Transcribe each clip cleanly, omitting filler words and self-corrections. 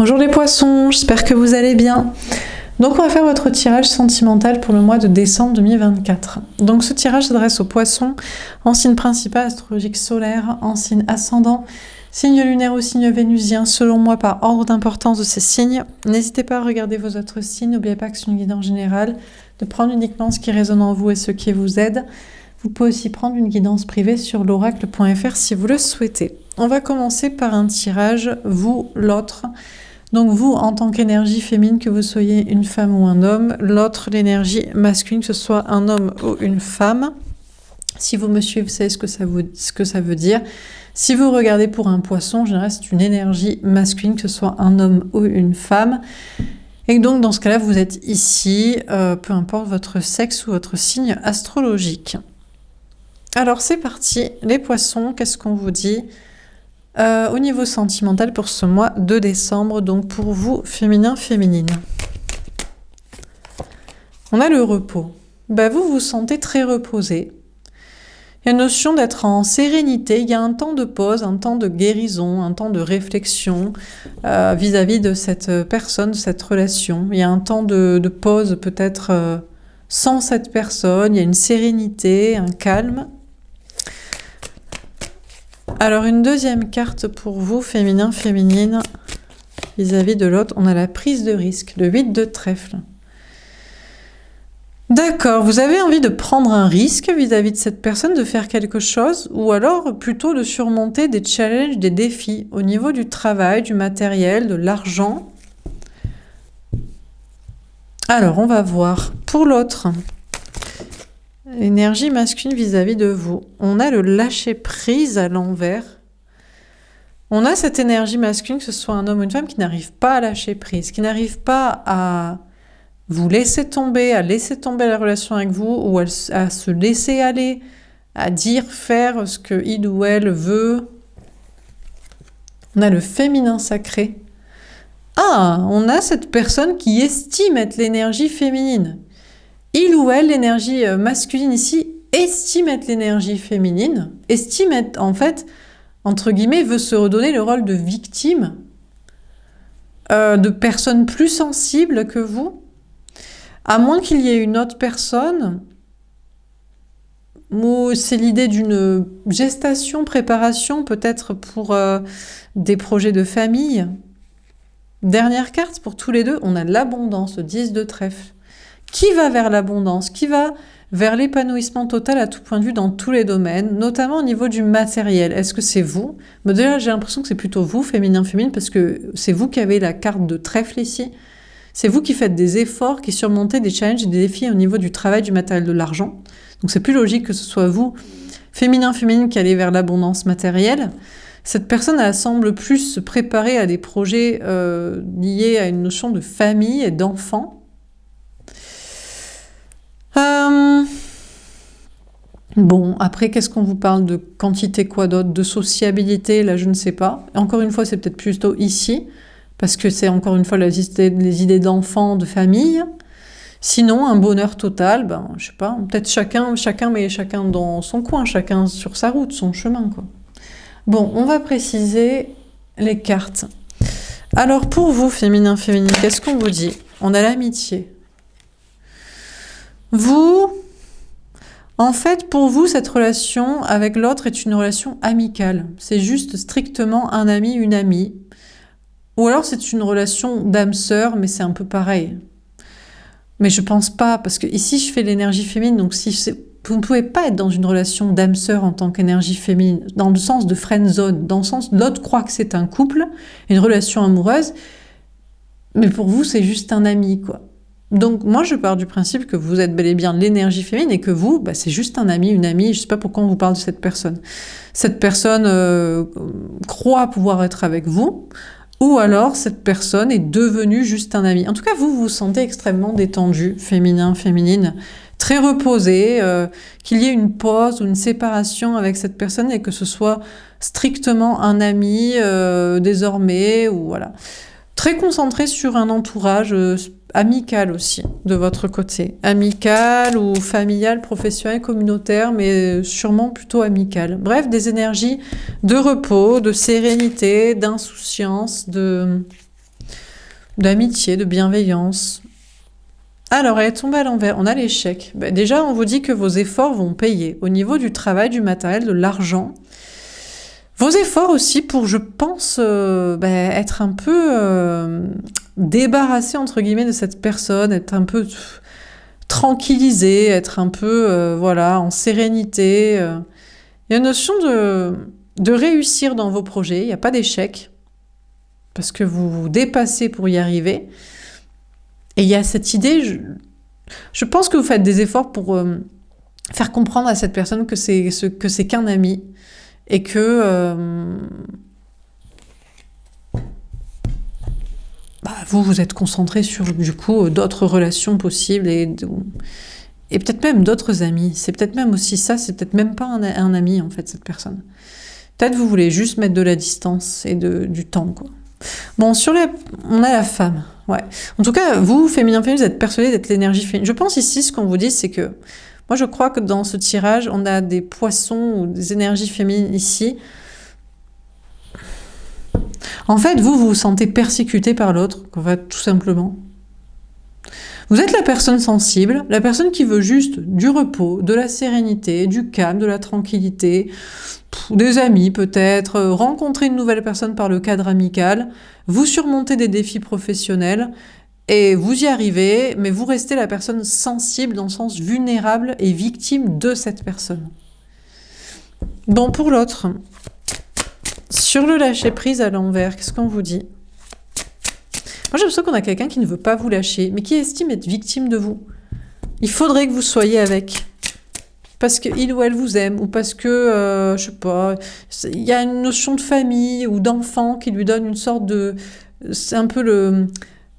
Bonjour les poissons, j'espère que vous allez bien. Donc on va faire votre tirage sentimental pour le mois de décembre 2024. Donc ce tirage s'adresse aux poissons en signe principal astrologique solaire, en signe ascendant, signe lunaire ou signe vénusien, selon moi par ordre d'importance de ces signes. N'hésitez pas à regarder vos autres signes, n'oubliez pas que c'est une guidance générale, de prendre uniquement ce qui résonne en vous et ce qui vous aide. Vous pouvez aussi prendre une guidance privée sur l'oracle.fr si vous le souhaitez. On va commencer par un tirage, vous, l'autre. Donc vous, en tant qu'énergie féminine, que vous soyez une femme ou un homme, l'autre, l'énergie masculine, que ce soit un homme ou une femme. Si vous me suivez, vous savez ce que ça veut dire. Si vous regardez pour un poisson, en général, c'est une énergie masculine, que ce soit un homme ou une femme. Et donc, dans ce cas-là, vous êtes ici, peu importe votre sexe ou votre signe astrologique. Alors, c'est parti. Les poissons, qu'est-ce qu'on vous dit ? Au niveau sentimental pour ce mois de décembre, donc pour vous, féminin, féminine. On a le repos. Vous vous sentez très reposé. Il y a une notion d'être en sérénité, il y a un temps de pause, un temps de guérison, un temps de réflexion vis-à-vis de cette personne, de cette relation. Il y a un temps de pause peut-être sans cette personne, il y a une sérénité, un calme. Alors une deuxième carte pour vous, féminin, féminine, vis-à-vis de l'autre, on a la prise de risque, le 8 de trèfle. D'accord, vous avez envie de prendre un risque vis-à-vis de cette personne, de faire quelque chose, ou alors plutôt de surmonter des challenges, des défis au niveau du travail, du matériel, de l'argent. Alors on va voir pour l'autre. Énergie masculine vis-à-vis de vous. On a le lâcher-prise à l'envers. On a cette énergie masculine, que ce soit un homme ou une femme, qui n'arrive pas à lâcher prise, qui n'arrive pas à vous laisser tomber, à laisser tomber la relation avec vous, ou à se laisser aller, à dire, faire ce que il ou elle veut. On a le féminin sacré. Ah, on a cette personne qui estime être l'énergie féminine. Il ou elle, l'énergie masculine ici, estime être l'énergie féminine, estime être, en fait, entre guillemets, veut se redonner le rôle de victime, de personne plus sensible que vous, à moins qu'il y ait une autre personne, où c'est l'idée d'une gestation, préparation, peut-être pour des projets de famille. Dernière carte, pour tous les deux, on a l'abondance, le 10 de trèfle. Qui va vers l'abondance? Qui va vers l'épanouissement total à tout point de vue dans tous les domaines, notamment au niveau du matériel? Est-ce que c'est vous? Mais déjà, j'ai l'impression que c'est plutôt vous, féminin, féminine, parce que c'est vous qui avez la carte de trèfle ici. C'est vous qui faites des efforts, qui surmontez des challenges et des défis au niveau du travail, du matériel, de l'argent. Donc c'est plus logique que ce soit vous, féminin, féminine, qui allez vers l'abondance matérielle. Cette personne, elle semble plus se préparer à des projets liés à une notion de famille et d'enfants. Bon, après, qu'est-ce qu'on vous parle de quantité, quoi d'autre? De sociabilité, là, je ne sais pas. Encore une fois, c'est peut-être plutôt ici, parce que c'est encore une fois les idées d'enfants, de famille. Sinon, un bonheur total, je sais pas, peut-être chacun dans son coin, chacun sur sa route, son chemin, quoi. Bon, on va préciser les cartes. Alors, pour vous, féminin, féminine, qu'est-ce qu'on vous dit? On a l'amitié. Vous, en fait, pour vous, cette relation avec l'autre est une relation amicale. C'est juste strictement un ami, une amie. Ou alors c'est une relation d'âme-sœur, mais c'est un peu pareil. Mais je pense pas, parce que ici je fais l'énergie féminine, donc vous ne pouvez pas être dans une relation d'âme-sœur en tant qu'énergie féminine, dans le sens de friend-zone, dans le sens l'autre croit que c'est un couple, une relation amoureuse, mais pour vous c'est juste un ami, quoi. Donc moi je pars du principe que vous êtes bel et bien l'énergie féminine et que vous, c'est juste un ami, une amie, je sais pas pourquoi on vous parle de cette personne. Cette personne croit pouvoir être avec vous, ou alors cette personne est devenue juste un ami. En tout cas, vous vous sentez extrêmement détendu, féminin, féminine, très reposé, qu'il y ait une pause ou une séparation avec cette personne et que ce soit strictement un ami désormais, ou voilà. Très concentré sur un entourage amical aussi, de votre côté. Amical ou familial, professionnel, communautaire, mais sûrement plutôt amical. Bref, des énergies de repos, de sérénité, d'insouciance, de d'amitié, de bienveillance. Alors, elle est tombée à l'envers. On a l'échec. Ben, déjà, on vous dit que vos efforts vont payer. Au niveau du travail, du matériel, de l'argent. Vos efforts aussi pour, je pense, être un peu débarrassé, entre guillemets, de cette personne, être un peu tranquillisé, être un peu, en sérénité. Il y a une notion de réussir dans vos projets. Il n'y a pas d'échec. Parce que vous vous dépassez pour y arriver. Et il y a cette idée, je pense que vous faites des efforts pour faire comprendre à cette personne que c'est qu'un ami et que vous êtes concentré sur du coup d'autres relations possibles et peut-être même d'autres amis. C'est peut-être même aussi ça, c'est peut-être même pas un ami en fait cette personne. Peut-être vous voulez juste mettre de la distance et du temps quoi. Bon, on a la femme. Ouais. En tout cas, vous, féminin, vous êtes persuadé d'être l'énergie féminine. Je pense ici, ce qu'on vous dit, c'est que moi, je crois que dans ce tirage, on a des poissons ou des énergies féminines ici. En fait, vous vous sentez persécuté par l'autre, en fait, tout simplement. Vous êtes la personne sensible, la personne qui veut juste du repos, de la sérénité, du calme, de la tranquillité, des amis peut-être, rencontrer une nouvelle personne par le cadre amical, vous surmontez des défis professionnels et vous y arrivez, mais vous restez la personne sensible dans le sens vulnérable et victime de cette personne. Bon, pour l'autre, sur le lâcher-prise à l'envers, qu'est-ce qu'on vous dit ? Moi, j'ai l'impression qu'on a quelqu'un qui ne veut pas vous lâcher, mais qui estime être victime de vous. Il faudrait que vous soyez avec. Parce qu'il ou elle vous aime, ou parce que, je sais pas, il y a une notion de famille ou d'enfant qui lui donne une sorte de... C'est un peu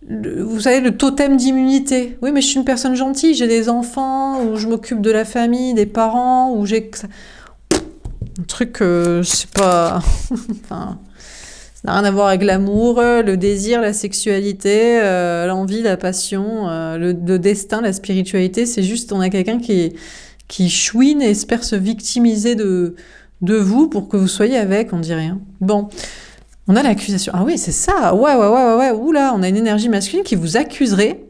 vous savez, le totem d'immunité. Oui, mais je suis une personne gentille, j'ai des enfants, ou je m'occupe de la famille, des parents, ou j'ai... Un truc, je sais pas... enfin... Ça n'a rien à voir avec l'amour, le désir, la sexualité, l'envie, la passion, le destin, la spiritualité. C'est juste, on a quelqu'un qui chouine et espère se victimiser de vous pour que vous soyez avec, on dit rien. Bon, on a l'accusation. Ah oui, c'est ça. Ouais. Oula, on a une énergie masculine qui vous accuserait,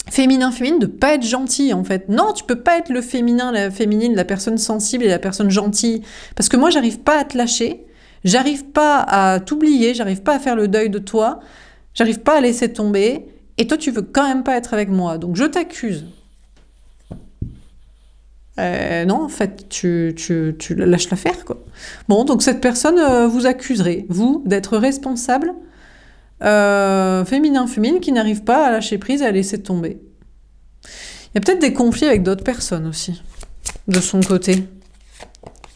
féminin, de pas être gentil, en fait. Non, tu peux pas être le féminin, la féminine, la personne sensible et la personne gentille. Parce que moi, j'arrive pas à te lâcher. J'arrive pas à t'oublier, j'arrive pas à faire le deuil de toi, j'arrive pas à laisser tomber, et toi tu veux quand même pas être avec moi, donc je t'accuse. Non, en fait, tu lâches l'affaire, quoi. Bon, donc cette personne vous accuserait, vous, d'être responsable, féminin, qui n'arrive pas à lâcher prise et à laisser tomber. Il y a peut-être des conflits avec d'autres personnes aussi, de son côté.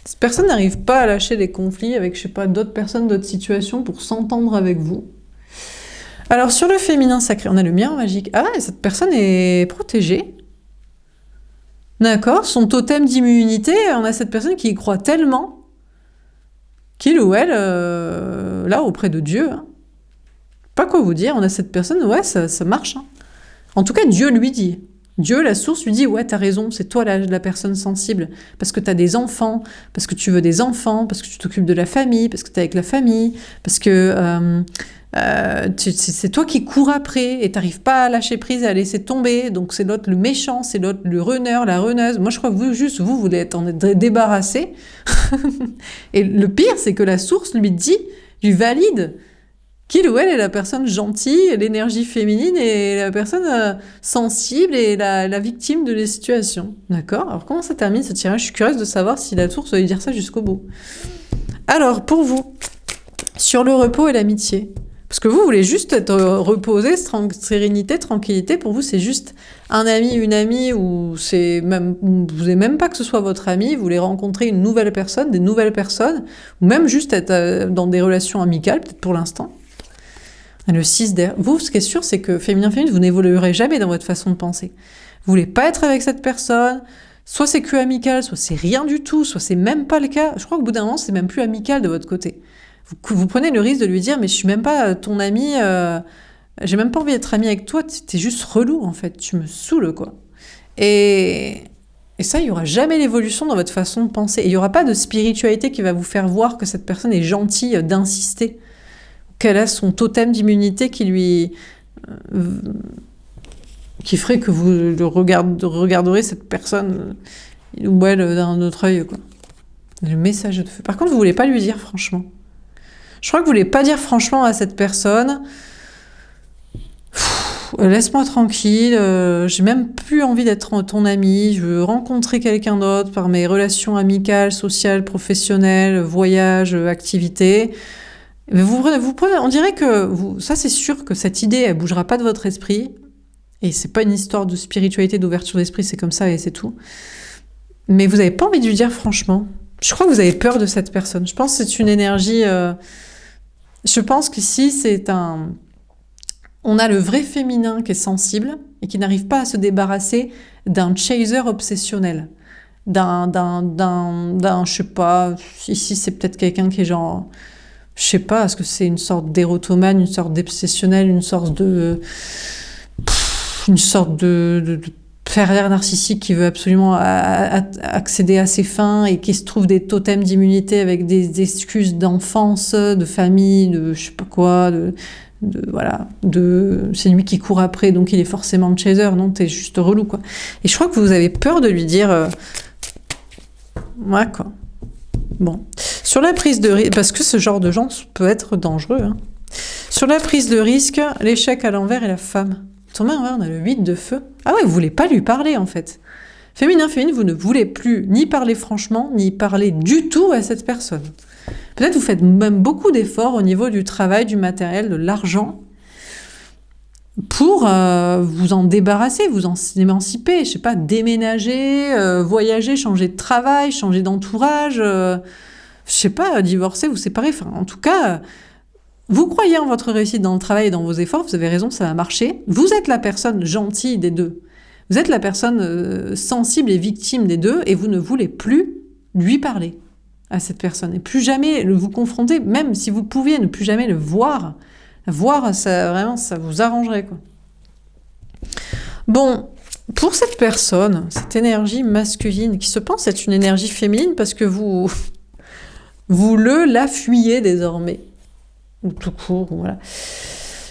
Cette personne n'arrive pas à lâcher des conflits avec, je sais pas, d'autres personnes, d'autres situations pour s'entendre avec vous. Alors, sur le féminin sacré, on a le miroir magique. Ah, et cette personne est protégée. D'accord, son totem d'immunité, on a cette personne qui y croit tellement qu'il ou elle, là, auprès de Dieu, pas quoi vous dire, on a cette personne, ouais, ça marche. En tout cas, Dieu lui dit. Dieu, la source, lui dit « Ouais, t'as raison, c'est toi la personne sensible, parce que t'as des enfants, parce que tu veux des enfants, parce que tu t'occupes de la famille, parce que t'es avec la famille, parce que c'est toi qui cours après et t'arrives pas à lâcher prise et à laisser tomber, donc c'est l'autre le méchant, c'est l'autre le runner, la runneuse. Moi, je crois que vous voulez en être débarrassé. Et le pire, c'est que la source lui dit, lui valide qu'il ou elle est la personne gentille, l'énergie féminine et la personne sensible et la victime de les situations. D'accord ? Alors comment ça termine ce tirage ? Je suis curieuse de savoir si la source va lui dire ça jusqu'au bout. Alors, pour vous, sur le repos et l'amitié, parce que vous voulez juste être reposé, sérénité, tranquillité, pour vous c'est juste un ami, une amie, ou vous voulez même pas que ce soit votre ami, vous voulez rencontrer une nouvelle personne, des nouvelles personnes, ou même juste être dans des relations amicales, peut-être pour l'instant. Le 6 d'air. Vous, ce qui est sûr, c'est que féminin, vous n'évoluerez jamais dans votre façon de penser. Vous voulez pas être avec cette personne, soit c'est que amical, soit c'est rien du tout, soit c'est même pas le cas. Je crois qu'au bout d'un moment, c'est même plus amical de votre côté. Vous prenez le risque de lui dire « Mais je suis même pas ton ami, j'ai même pas envie d'être ami avec toi, t'es juste relou, en fait, tu me saoules, quoi. » Et ça, il y aura jamais l'évolution dans votre façon de penser. Et il y aura pas de spiritualité qui va vous faire voir que cette personne est gentille d'insister, qu'elle a son totem d'immunité qui lui qui ferait que vous regarderez cette personne ou elle d'un autre œil, quoi. Le message de feu. Par contre, vous voulez pas lui dire franchement. Je crois que vous voulez pas dire franchement à cette personne. Laisse-moi tranquille, j'ai même plus envie d'être ton ami, je veux rencontrer quelqu'un d'autre par mes relations amicales, sociales, professionnelles, voyages, activités. Mais vous prenez, on dirait que ça c'est sûr que cette idée, elle bougera pas de votre esprit. Et c'est pas une histoire de spiritualité, d'ouverture d'esprit, c'est comme ça et c'est tout. Mais vous avez pas envie de lui dire franchement. Je crois que vous avez peur de cette personne. Je pense que c'est une énergie. Je pense qu'ici on a le vrai féminin qui est sensible et qui n'arrive pas à se débarrasser d'un chaser obsessionnel. Je sais pas, ici c'est peut-être quelqu'un qui est genre, je sais pas, est-ce que c'est une sorte d'érotomane, une sorte d'obsessionnel, une sorte de pervers narcissique qui veut absolument accéder à ses fins et qui se trouve des totems d'immunité avec des excuses d'enfance, de famille, de je sais pas quoi, c'est lui qui court après, donc il est forcément le chaser. Non, t'es juste relou, quoi. Et je crois que vous avez peur de lui dire ouais, quoi. Bon, sur la prise de risque, parce que ce genre de gens peut être dangereux, hein. Sur la prise de risque, l'échec à l'envers et la femme. Tombé à l'envers, on a le 8 de feu. Ah ouais, vous voulez pas lui parler, en fait. Féminin, vous ne voulez plus ni parler franchement, ni parler du tout à cette personne. Peut-être vous faites même beaucoup d'efforts au niveau du travail, du matériel, de l'argent, pour vous en débarrasser, vous en émanciper, je sais pas, déménager, voyager, changer de travail, changer d'entourage, je sais pas, divorcer, vous séparer, enfin, en tout cas, vous croyez en votre réussite dans le travail et dans vos efforts, vous avez raison, ça va marcher. Vous êtes la personne gentille des deux. Vous êtes la personne sensible et victime des deux, et vous ne voulez plus lui parler à cette personne. Et plus jamais vous confronter, même si vous pouviez ne plus jamais le voir. Voir, ça, vraiment, ça vous arrangerait, quoi. Bon, pour cette personne, cette énergie masculine, qui se pense être une énergie féminine, parce que vous la fuyez désormais. Ou tout court, voilà.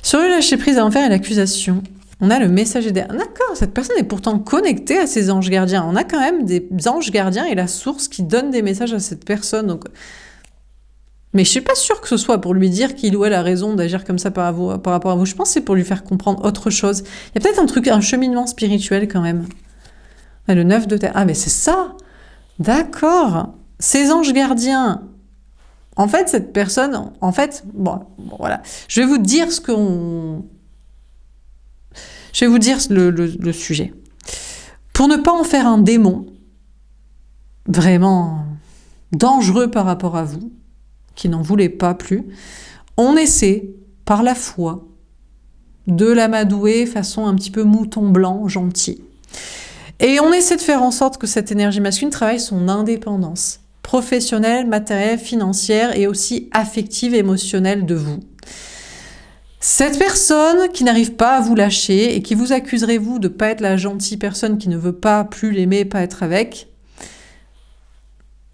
Sur le lâcher-prise à l'enfer et l'accusation, on a le messager des... D'accord, cette personne est pourtant connectée à ses anges gardiens. On a quand même des anges gardiens et la source qui donne des messages à cette personne. Donc... Mais je suis pas sûre que ce soit pour lui dire qu'il ou elle a raison d'agir comme ça par rapport à vous. Je pense que c'est pour lui faire comprendre autre chose. Il y a peut-être un cheminement spirituel quand même. On a le 9 de terre. Ah, mais c'est ça! D'accord. Ces anges gardiens... En fait, cette personne, bon, voilà. Je vais vous dire Je vais vous dire le sujet. Pour ne pas en faire un démon, vraiment dangereux par rapport à vous, qui n'en voulait pas plus, on essaie, par la foi, de l'amadouer façon un petit peu mouton blanc, gentil. Et on essaie de faire en sorte que cette énergie masculine travaille son indépendance professionnelle, matérielle, financière et aussi affective, émotionnelle de vous. Cette personne qui n'arrive pas à vous lâcher et qui vous accuserait vous de ne pas être la gentille personne qui ne veut pas plus l'aimer, pas être avec,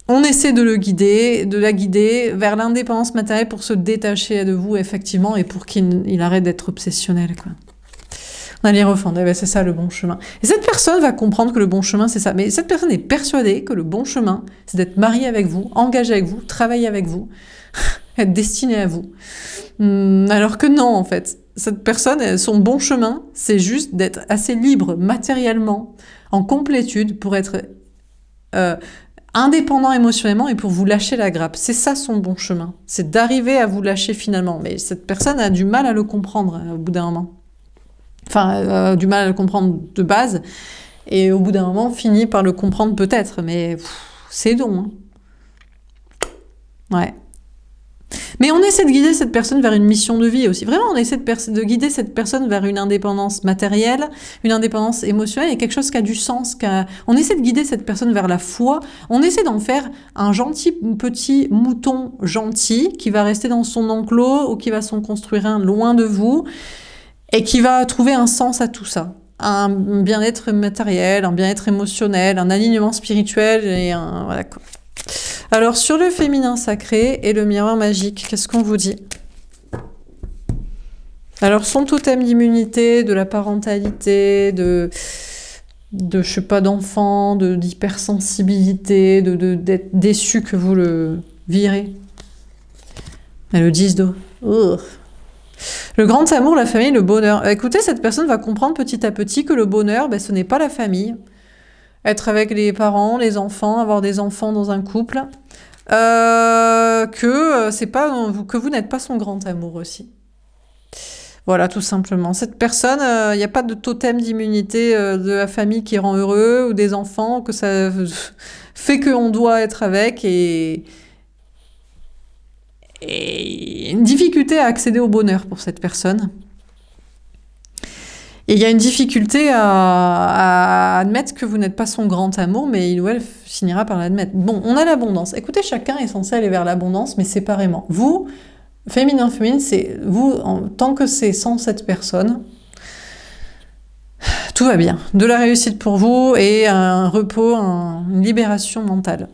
on essaie de la guider vers l'indépendance matérielle pour se détacher de vous, effectivement, et pour qu'il arrête d'être obsessionnel, quoi. On a les refondre, eh ben c'est ça le bon chemin. Et cette personne va comprendre que le bon chemin, c'est ça. Mais cette personne est persuadée que le bon chemin, c'est d'être mariée avec vous, engagée avec vous, travailler avec vous, être destinée à vous. Alors que non, en fait. Cette personne, son bon chemin, c'est juste d'être assez libre matériellement, en complétude, pour être indépendant émotionnellement et pour vous lâcher la grappe. C'est ça son bon chemin. C'est d'arriver à vous lâcher finalement. Mais cette personne a du mal à le comprendre au bout d'un moment. Enfin, du mal à le comprendre de base, et au bout d'un moment, finit par le comprendre peut-être, mais c'est long. Hein. Ouais. Mais on essaie de guider cette personne vers une mission de vie aussi. Vraiment, on essaie de guider cette personne vers une indépendance matérielle, une indépendance émotionnelle, et quelque chose qui a du sens. On essaie de guider cette personne vers la foi. On essaie d'en faire un gentil petit mouton gentil qui va rester dans son enclos ou qui va s'en construire un loin de vous. Et qui va trouver un sens à tout ça. Un bien-être matériel, un bien-être émotionnel, un alignement spirituel et un... Voilà quoi. Alors, sur le féminin sacré et le miroir magique, qu'est-ce qu'on vous dit ? Alors, son totem d'immunité, de la parentalité, je sais pas, d'enfant, d'hypersensibilité, d'être déçu que vous le virez. Et le 10 d'eau. Oh. Le grand amour, la famille, le bonheur. Écoutez, cette personne va comprendre petit à petit que le bonheur, ce n'est pas la famille. Être avec les parents, les enfants, avoir des enfants dans un couple. C'est pas que vous n'êtes pas son grand amour aussi. Voilà, tout simplement. Cette personne, il n'y a pas de totem d'immunité de la famille qui rend heureux ou des enfants, que ça fait qu'on doit être avec et une difficulté à accéder au bonheur pour cette personne. Et il y a une difficulté à admettre que vous n'êtes pas son grand amour, mais il ou elle finira par l'admettre. Bon, on a l'abondance. Écoutez, chacun est censé aller vers l'abondance, mais séparément. Vous, féminin, c'est vous, tant que c'est sans cette personne, tout va bien. De la réussite pour vous et un repos, une libération mentale.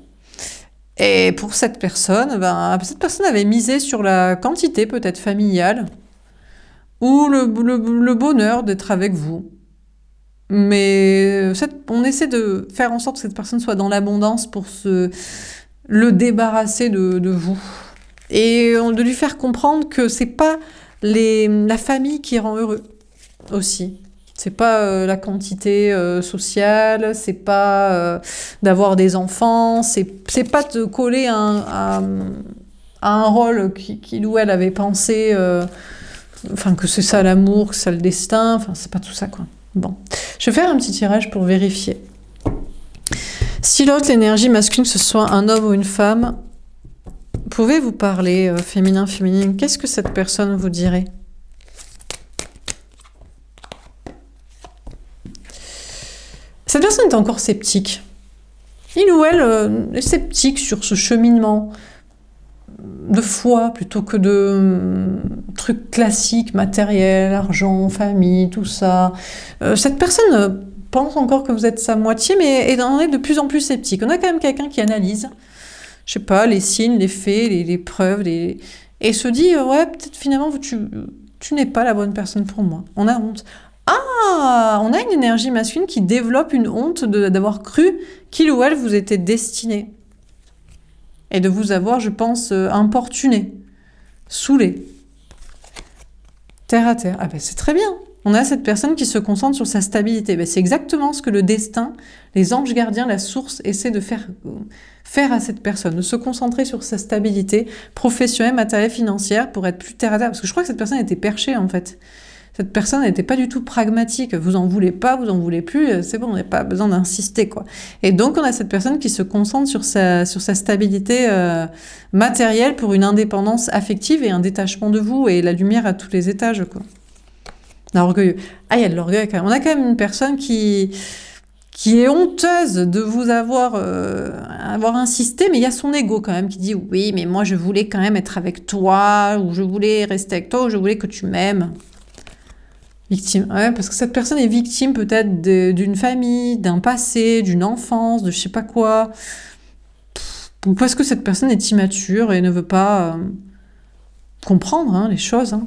Et pour cette personne avait misé sur la quantité peut-être familiale ou le bonheur d'être avec vous. Mais on essaie de faire en sorte que cette personne soit dans l'abondance pour le débarrasser de vous. Et de lui faire comprendre que c'est pas la famille qui rend heureux aussi. C'est pas la quantité sociale, c'est pas d'avoir des enfants, c'est pas de coller à un rôle qu'il ou elle avait pensé, que c'est ça l'amour, que c'est ça le destin, c'est pas tout ça quoi. Bon, je vais faire un petit tirage pour vérifier. Si l'autre, l'énergie masculine, que ce soit un homme ou une femme, pouvez-vous parler féminin, féminine, qu'est-ce que cette personne vous dirait ? Cette personne est encore sceptique. Il ou elle est sceptique sur ce cheminement de foi plutôt que de trucs classiques, matériels, argent, famille, tout ça. Cette personne pense encore que vous êtes sa moitié, mais en est de plus en plus sceptique. On a quand même quelqu'un qui analyse, je sais pas, les signes, les faits, les preuves, et se dit, ouais, peut-être finalement, tu n'es pas la bonne personne pour moi. On a honte. Ah, on a une énergie masculine qui développe une honte d'avoir cru qu'il ou elle vous était destiné. Et de vous avoir, je pense, importuné, saoulé. Terre à terre. Ah ben c'est très bien. On a cette personne qui se concentre sur sa stabilité. Ben, c'est exactement ce que le destin, les anges gardiens, la source, essaient de faire à cette personne. De se concentrer sur sa stabilité professionnelle, matérielle, financière, pour être plus terre à terre. Parce que je crois que cette personne était perchée, en fait. Cette personne n'était pas du tout pragmatique. Vous en voulez pas, vous en voulez plus, c'est bon, on n'a pas besoin d'insister, quoi. Et donc, on a cette personne qui se concentre sur sa stabilité matérielle pour une indépendance affective et un détachement de vous et la lumière à tous les étages, quoi. Orgueilleux. Ah, il y a de l'orgueil quand même. On a quand même une personne qui est honteuse de vous avoir insisté, mais il y a son ego quand même qui dit « Oui, mais moi, je voulais quand même être avec toi, ou je voulais rester avec toi, ou je voulais que tu m'aimes. » Victime. Ouais, parce que cette personne est victime peut-être d'une famille, d'un passé, d'une enfance, de je sais pas quoi. Ou parce que cette personne est immature et ne veut pas comprendre les choses.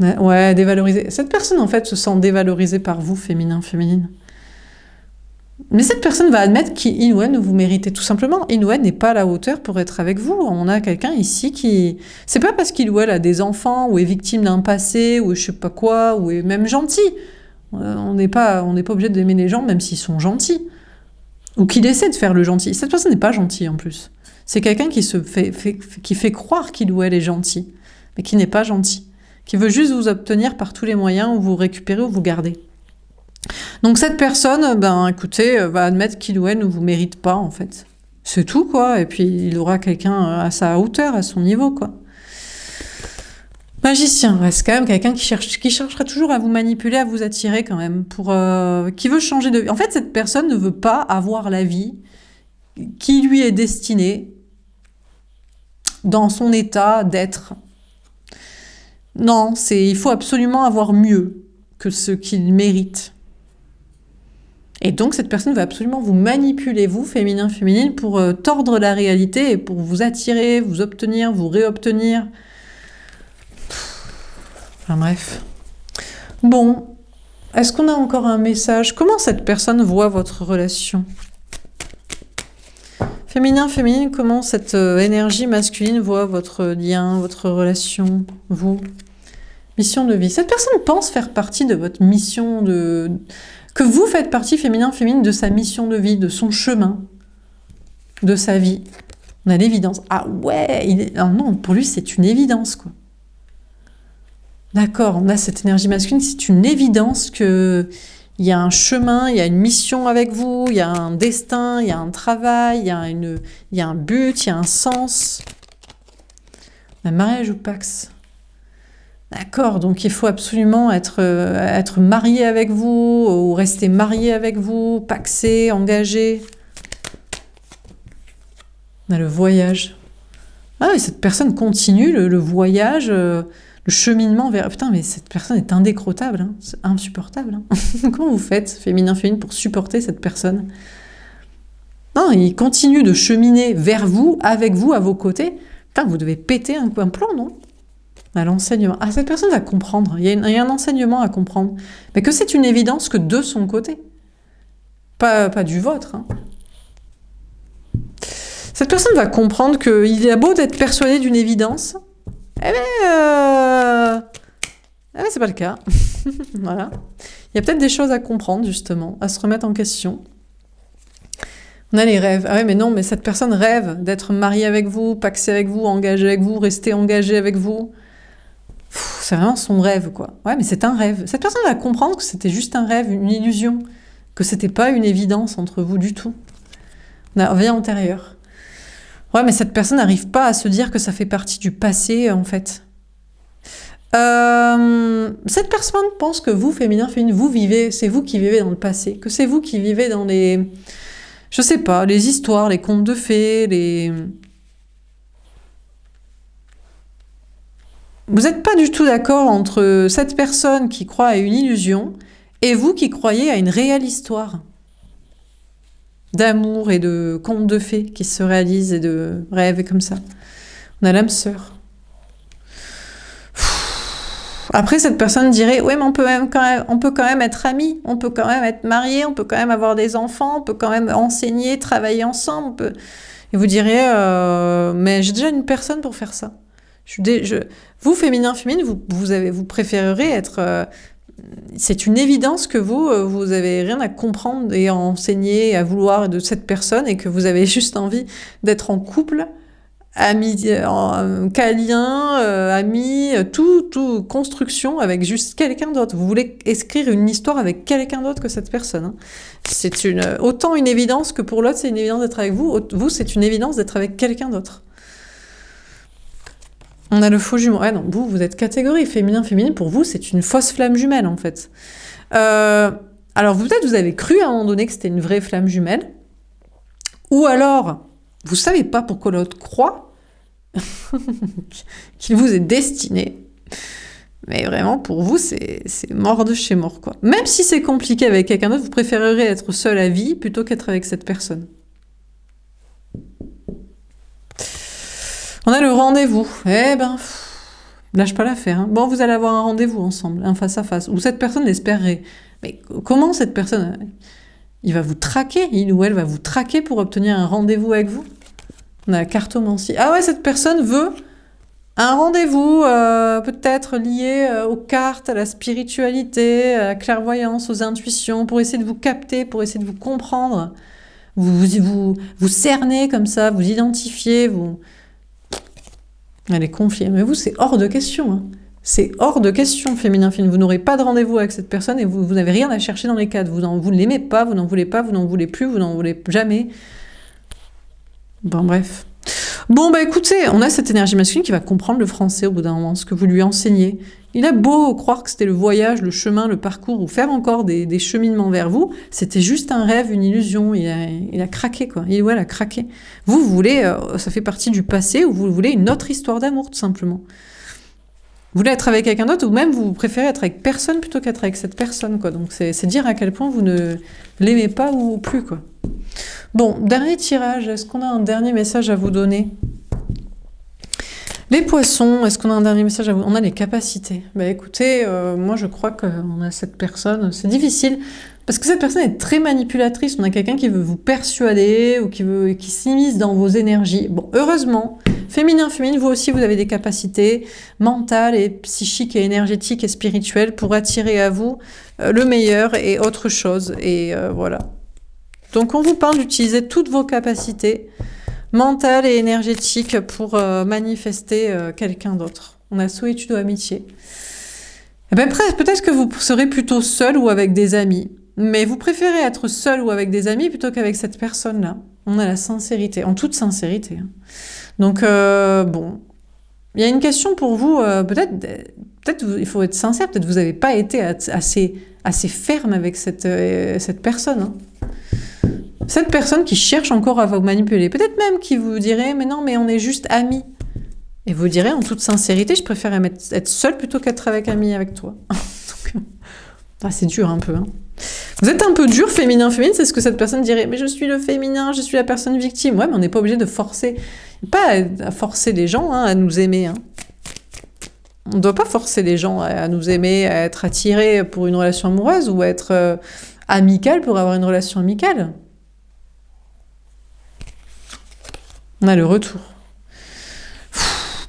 Ouais, dévalorisée. Cette personne, en fait, se sent dévalorisée par vous, féminin, féminine. Mais cette personne va admettre qu'il ou elle ne vous méritez tout simplement. Il ou elle n'est pas à la hauteur pour être avec vous. On a quelqu'un ici qui... C'est pas parce qu'il ou elle a des enfants, ou est victime d'un passé, ou je sais pas quoi, ou est même gentil. On n'est pas obligé d'aimer les gens, même s'ils sont gentils. Ou qu'il essaie de faire le gentil. Cette personne n'est pas gentille, en plus. C'est quelqu'un qui qui fait croire qu'il ou elle est gentil, mais qui n'est pas gentil. Qui veut juste vous obtenir par tous les moyens, ou vous récupérer, ou vous garder. Donc cette personne, écoutez, va admettre qu'il ou elle ne vous mérite pas, en fait. C'est tout, quoi. Et puis, il aura quelqu'un à sa hauteur, à son niveau, quoi. Magicien, ouais, c'est quand même quelqu'un qui cherchera toujours à vous manipuler, à vous attirer, quand même, qui veut changer de vie. En fait, cette personne ne veut pas avoir la vie qui lui est destinée dans son état d'être. Non, il faut absolument avoir mieux que ce qu'il mérite. Et donc, cette personne va absolument vous manipuler, vous, féminin, féminine, pour tordre la réalité et pour vous attirer, vous obtenir, vous réobtenir. Enfin bref. Bon, est-ce qu'on a encore un message? Comment cette personne voit votre relation? Féminin, féminine, comment cette énergie masculine voit votre lien, votre relation, vous? Mission de vie. Cette personne pense faire partie de votre mission de... Que vous faites partie, féminin, féminine, de sa mission de vie, de son chemin, de sa vie. On a l'évidence. Ah ouais, ah non, pour lui, c'est une évidence, quoi. D'accord, on a cette énergie masculine, c'est une évidence que il y a un chemin, il y a une mission avec vous, il y a un destin, il y a un travail, il y a un but, il y a un sens. Un mariage ou pax. D'accord, donc il faut absolument être marié avec vous, ou rester marié avec vous, paxé, engagé. On a le voyage. Ah oui, cette personne continue le voyage, le cheminement vers... Putain, mais cette personne est indécrottable, hein. C'est insupportable. Hein. Comment vous faites, féminin, féminine, pour supporter cette personne? Non, il continue de cheminer vers vous, avec vous, à vos côtés. Putain, vous devez péter un plomb, non? À l'enseignement. Ah, cette personne va comprendre. Il y a un enseignement à comprendre. Mais que c'est une évidence que de son côté. Pas du vôtre. Hein. Cette personne va comprendre qu'il a beau d'être persuadé d'une évidence, eh bien, c'est pas le cas. Voilà. Il y a peut-être des choses à comprendre, justement, à se remettre en question. On a les rêves. Ah ouais, mais non, mais cette personne rêve d'être mariée avec vous, paxée avec vous, engagée avec vous, rester engagée avec vous. C'est vraiment son rêve, quoi. Ouais, mais c'est un rêve. Cette personne va comprendre que c'était juste un rêve, une illusion, que c'était pas une évidence entre vous du tout. On a vie antérieure. Ouais, mais cette personne n'arrive pas à se dire que ça fait partie du passé, en fait. Cette personne pense que vous, féminin, féminine, vous vivez, c'est vous qui vivez dans le passé, que c'est vous qui vivez dans les... Je sais pas, les histoires, les contes de fées, les... Vous n'êtes pas du tout d'accord entre cette personne qui croit à une illusion et vous qui croyez à une réelle histoire d'amour et de contes de fées qui se réalisent et de rêves et comme ça. On a l'âme sœur. Après, cette personne dirait, ouais, mais on peut quand même être amis, on peut quand même être mariés, on peut quand même avoir des enfants, on peut quand même enseigner, travailler ensemble. Et vous diriez, mais j'ai déjà une personne pour faire ça. Vous, féminin, féminine, vous préférerez être... c'est une évidence que vous avez rien à comprendre et à enseigner et à vouloir de cette personne et que vous avez juste envie d'être en couple, amis, câlin, amis, tout construction avec juste quelqu'un d'autre. Vous voulez écrire une histoire avec quelqu'un d'autre que cette personne. Hein. C'est autant une évidence que pour l'autre, c'est une évidence d'être avec vous. Vous, c'est une évidence d'être avec quelqu'un d'autre. On a le faux jumeau. Ah non, vous êtes catégorie féminin, féminine. Pour vous, c'est une fausse flamme jumelle, en fait. Alors, peut-être vous avez cru à un moment donné que c'était une vraie flamme jumelle. Ou alors, vous savez pas pourquoi l'autre croit qu'il vous est destiné. Mais vraiment, pour vous, c'est mort de chez mort, quoi. Même si c'est compliqué avec quelqu'un d'autre, vous préférerez être seul à vie plutôt qu'être avec cette personne. On a le rendez-vous. Eh ben, lâche pas l'affaire. Hein. Bon, vous allez avoir un rendez-vous ensemble, un face à face. Ou cette personne l'espérerait. Mais comment cette personne... Il va vous traquer, il ou elle va vous traquer pour obtenir un rendez-vous avec vous. On a la cartomancie. Ah ouais, cette personne veut un rendez-vous peut-être lié aux cartes, à la spiritualité, à la clairvoyance, aux intuitions, pour essayer de vous capter, pour essayer de vous comprendre. Vous cernez comme ça, vous identifiez, vous... Elle est confiée. Mais vous, c'est hors de question. Hein. C'est hors de question, féminin, féminin. Vous n'aurez pas de rendez-vous avec cette personne et vous n'avez rien à chercher dans les cadres. Vous ne l'aimez pas, vous n'en voulez pas, vous n'en voulez plus, vous n'en voulez jamais. Bon, bref. Bon, bah écoutez, on a cette énergie masculine qui va comprendre le français au bout d'un moment, ce que vous lui enseignez. Il a beau croire que c'était le voyage, le chemin, le parcours, ou faire encore des cheminements vers vous, c'était juste un rêve, une illusion. Il a craqué, quoi. Il ou elle a craqué. Vous voulez, ça fait partie du passé, ou vous voulez une autre histoire d'amour, tout simplement. Vous voulez être avec quelqu'un d'autre, ou même vous préférez être avec personne plutôt qu'être avec cette personne, quoi. Donc c'est dire à quel point vous ne l'aimez pas ou plus, quoi. Bon, dernier tirage. Est-ce qu'on a un dernier message à vous donner ? Les poissons, est-ce qu'on a un dernier message à vous? On a les capacités. Bah écoutez, moi je crois qu'on a cette personne, c'est difficile, parce que cette personne est très manipulatrice. On a quelqu'un qui veut vous persuader, ou qui s'immisce dans vos énergies. Bon, heureusement, féminin, vous aussi vous avez des capacités mentales et psychiques et énergétiques et spirituelles pour attirer à vous le meilleur et autre chose. Et voilà. Donc on vous parle d'utiliser toutes vos capacités mentale et énergétique pour manifester quelqu'un d'autre. On a solitude ou amitié. Et ben peut-être que vous serez plutôt seul ou avec des amis. Mais vous préférez être seul ou avec des amis plutôt qu'avec cette personne-là. On a la sincérité, en toute sincérité. Donc, bon. Il y a une question pour vous, peut-être il faut être sincère, peut-être vous n'avez pas été assez ferme avec cette personne. Hein. Cette personne qui cherche encore à vous manipuler, peut-être même qui vous dirait « mais non, mais on est juste amis ». Et vous direz en toute sincérité « je préfère être seule plutôt qu'être avec toi ». C'est dur un peu. Hein. Vous êtes un peu dur, féminin, c'est ce que cette personne dirait « mais je suis le féminin, je suis la personne victime ». Ouais, mais on n'est pas obligé de forcer, pas à forcer les gens à nous aimer. Hein. On ne doit pas forcer les gens à nous aimer, à être attirés pour une relation amoureuse ou à être amical pour avoir une relation amicale. On a le retour.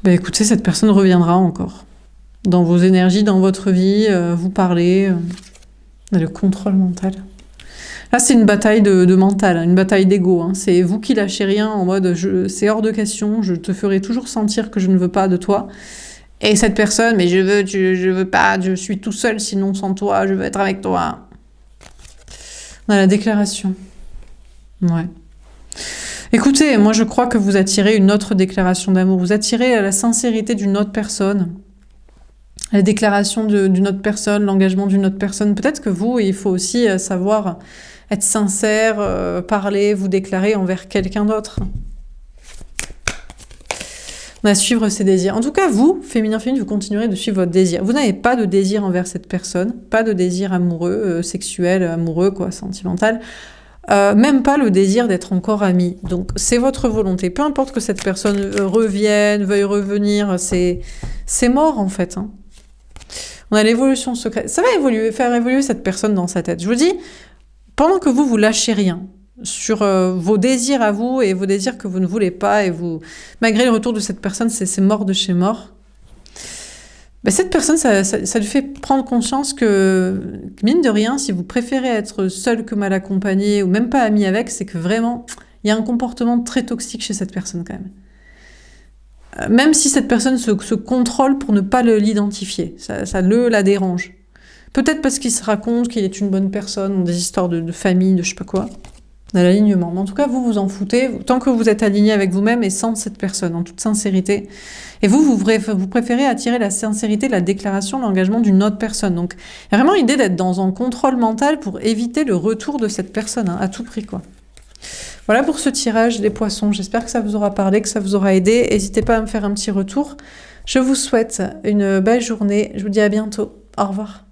Ben écoutez, cette personne reviendra encore. Dans vos énergies, dans votre vie, vous parlez. On a le contrôle mental. Là, c'est une bataille de mental, une bataille d'ego. Hein. C'est vous qui lâchez rien en mode c'est hors de question, je te ferai toujours sentir que je ne veux pas de toi. Et cette personne, mais je veux pas, je suis tout seul sinon sans toi, je veux être avec toi. On a la déclaration. Ouais. Écoutez, moi je crois que vous attirez une autre déclaration d'amour. Vous attirez la sincérité d'une autre personne, la déclaration d'une autre personne, l'engagement d'une autre personne. Peut-être que vous, il faut aussi savoir être sincère, parler, vous déclarer envers quelqu'un d'autre. On va suivre ses désirs. En tout cas, vous, féminin, vous continuerez de suivre votre désir. Vous n'avez pas de désir envers cette personne, pas de désir amoureux, sexuel, amoureux, sentimental. Même pas le désir d'être encore amis. Donc, c'est votre volonté. Peu importe que cette personne revienne, veuille revenir, c'est mort, en fait. Hein. On a l'évolution secrète. Ça va faire évoluer cette personne dans sa tête. Je vous dis, pendant que vous lâchez rien sur vos désirs à vous et vos désirs que vous ne voulez pas, et malgré le retour de cette personne, c'est mort de chez mort. Ben, cette personne, ça lui fait prendre conscience que, mine de rien, si vous préférez être seul que mal accompagné ou même pas ami avec, c'est que vraiment, il y a un comportement très toxique chez cette personne quand même. Même si cette personne se contrôle pour ne pas l'identifier, ça la dérange. Peut-être parce qu'il se raconte qu'il est une bonne personne, des histoires de famille, de je sais pas quoi. On a l'alignement. Mais en tout cas, vous vous en foutez, tant que vous êtes aligné avec vous-même et sans cette personne, en toute sincérité. Et vous préférez attirer la sincérité, la déclaration, l'engagement d'une autre personne. Donc, il y a vraiment l'idée d'être dans un contrôle mental pour éviter le retour de cette personne, hein, à tout prix, quoi. Voilà pour ce tirage des poissons. J'espère que ça vous aura parlé, que ça vous aura aidé. N'hésitez pas à me faire un petit retour. Je vous souhaite une belle journée. Je vous dis à bientôt. Au revoir.